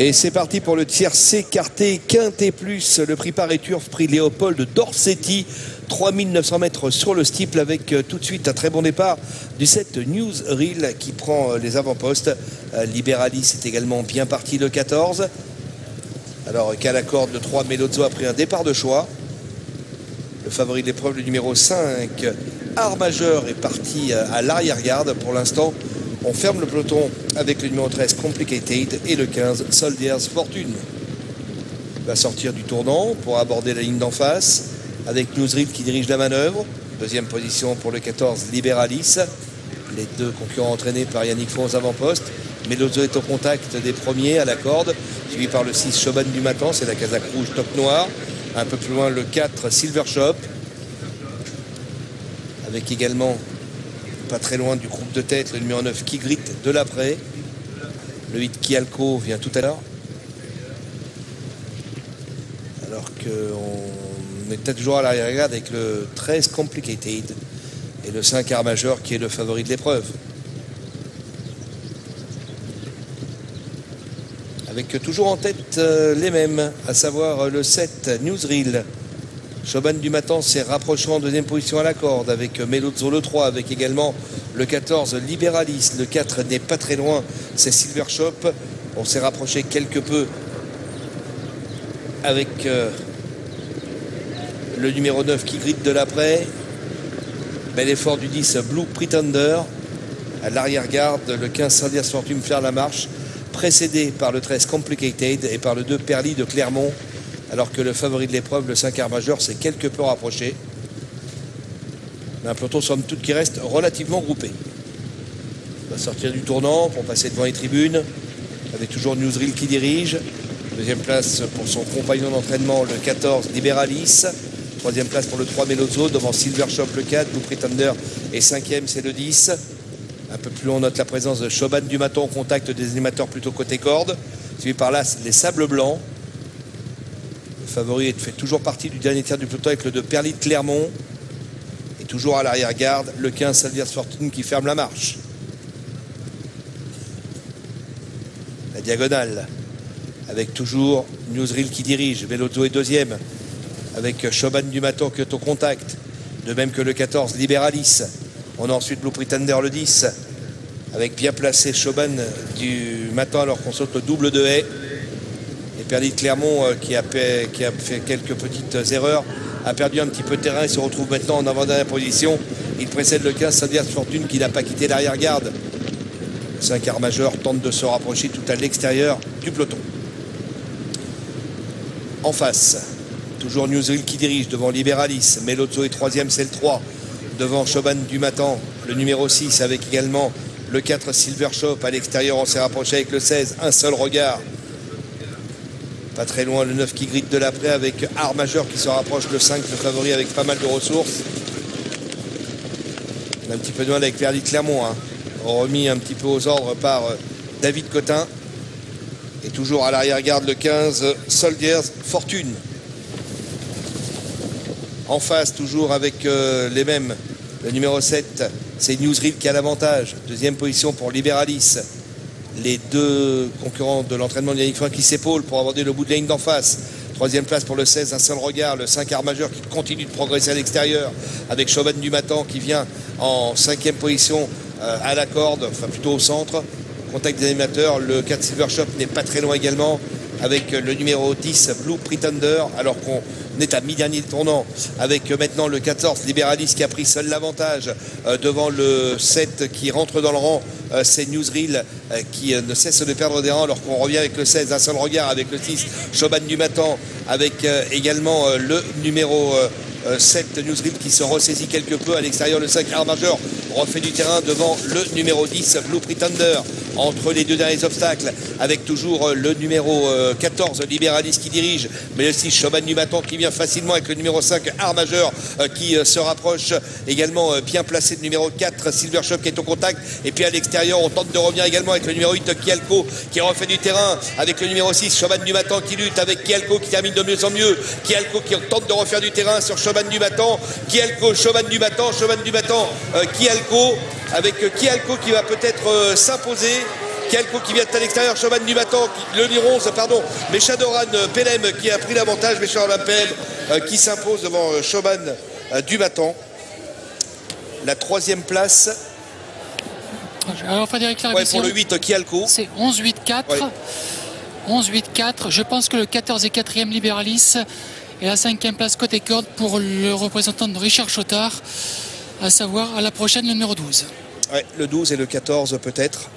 Et c'est parti pour le tiercé quarté quinté plus, le prix Paris Turf, prix Léopold Dorsetti, 3900 mètres sur le steeple avec tout de suite un très bon départ du 7 Newsreel qui prend les avant-postes. Liberalis est également bien parti le 14. Alors qu'à la corde, le 3 Melozzo a pris un départ de choix. Le favori de l'épreuve, le numéro 5, Art Majeur, est parti à l'arrière-garde pour l'instant. On ferme le peloton avec le numéro 13, Complicated, et le 15, Soldiers Fortune. Il va sortir du tournant pour aborder la ligne d'en face, avec Newsreel qui dirige la manœuvre. Deuxième position pour le 14, Liberalis. Les deux concurrents entraînés par Yannick Fon aux avant-postes. Melozzo est au contact des premiers à la corde, suivi par le 6, Choban du Matan, c'est la casaque rouge top noir. Un peu plus loin, le 4, Silver Shop. Avec également, pas très loin du groupe de tête, le numéro 9 Kigrit de l'après. Le 8 Kialco vient tout à l'heure. Alors qu'on est peut-être toujours à l'arrière-garde avec le 13 Complicated et le 5 Art Majeur qui est le favori de l'épreuve. Avec toujours en tête les mêmes, à savoir le 7 Newsreel. Choban du Matan s'est rapproché en deuxième position à la corde avec Melozzo le 3, avec également le 14 Liberalis. Le 4 n'est pas très loin, c'est Silver Shop. On s'est rapproché quelque peu avec le numéro 9 qui grite de l'après. Bel effort du 10 Blue Pretender. À l'arrière-garde, le 15 Soldiers Fortune faire la marche, précédé par le 13 Complicated et par le 2 Perly de Clermont. Alors que le favori de l'épreuve, le 5 Art Majeur, s'est quelque peu rapproché. Mais un peloton, somme toute, qui reste relativement groupé. Il va sortir du tournant pour passer devant les tribunes, avec toujours Newsreel qui dirige. Deuxième place pour son compagnon d'entraînement, le 14 Liberalis. Troisième place pour le 3 Melozzo, devant Silver Shop le 4, Blue Pretender. Et cinquième, c'est le 10. Un peu plus loin, on note la présence de Choban du Matan au contact des animateurs plutôt côté corde. Suivi par là, les Sables Blancs. Le favori fait toujours partie du dernier tiers du peloton avec le 2 Perly de Clermont. Et toujours à l'arrière-garde, le 15 Soldiers Fortune qui ferme la marche. La diagonale, avec toujours Newsreel qui dirige. Melozzo est deuxième, avec Choban du Matan qui est au contact. De même que le 14 Liberalis. On a ensuite Blue Pretender le 10, avec bien placé Choban du Matan alors qu'on saute le double de haie. Et Perly de Clermont qui a fait quelques petites erreurs, a perdu un petit peu de terrain et se retrouve maintenant en avant-dernière position. Il précède le 15 Soldiers Fortune qui n'a pas quitté l'arrière-garde. Le 5 Art Majeur tente de se rapprocher tout à l'extérieur du peloton. En face, toujours Newsreel qui dirige devant Liberalis. Melozzo est troisième, c'est le 3. Devant Choban du Matan, le numéro 6, avec également le 4 Silver Shop. À l'extérieur, on s'est rapproché avec le 16, un seul regard. Pas très loin, le 9 qui grite de l'après avec Art Majeur qui se rapproche, le 5, le favori avec pas mal de ressources. On a un petit peu de mal avec Perly de Clermont, hein. Remis un petit peu aux ordres par David Cotin. Et toujours à l'arrière-garde, le 15 Soldiers Fortune. En face, toujours avec les mêmes, le numéro 7, c'est Newsreel qui a l'avantage. Deuxième position pour Liberalis. Les deux concurrents de l'entraînement de Yannick Fon qui s'épaulent pour aborder le bout de la ligne d'en face. Troisième place pour le 16, un seul regard. Le 5 Art Majeur qui continue de progresser à l'extérieur avec Choban du Matan qui vient en cinquième position à la corde, enfin plutôt au centre. Contact des animateurs, le 4 Silver Shop n'est pas très loin également avec le numéro 10 Blue Pretender alors qu'on est à mi-dernier tournant avec maintenant le 14 Liberalis qui a pris seul l'avantage devant le 7 qui rentre dans le rang. C'est Newsreel qui ne cesse de perdre des rangs alors qu'on revient avec le 16, un seul regard avec le 6 Choban du Matan avec également le numéro 7 Newsreel qui se ressaisit quelque peu à l'extérieur. Le 5 Art Majeur refait du terrain devant le numéro 10 Blue Pretender entre les deux derniers obstacles avec toujours le numéro 14 Liberalis qui dirige, mais le 6 Choban du Matan qui vient facilement avec le numéro 5 Art Majeur qui se rapproche également bien placé, le numéro 4 Silver Shop qui est au contact. Et puis à l'extérieur on tente de revenir également avec le numéro 8 Kialco qui refait du terrain avec le numéro 6 Choban du Matan qui lutte avec Kialco qui termine de mieux en mieux. Kialco qui tente de refaire du terrain sur Choban du Matan. Kialco, Choban du Matan, Kialco avec Kialco qui va peut-être s'imposer. Kialco qui vient à l'extérieur, Choban du Matan, le numéro 11, pardon, Meshadoran Pelem qui a pris l'avantage, Meshadoran Pelem qui s'impose devant Choban du Matan. La troisième place. Alors Frédéric, la pour le 8 Kialco. C'est 11-8-4. Ouais. 11-8-4. Je pense que le 14 et 4e Liberalis et la 5e place côté corde pour le représentant de Richard Chottard, à savoir à la prochaine le numéro 12. Ouais, le 12 et le 14 peut-être.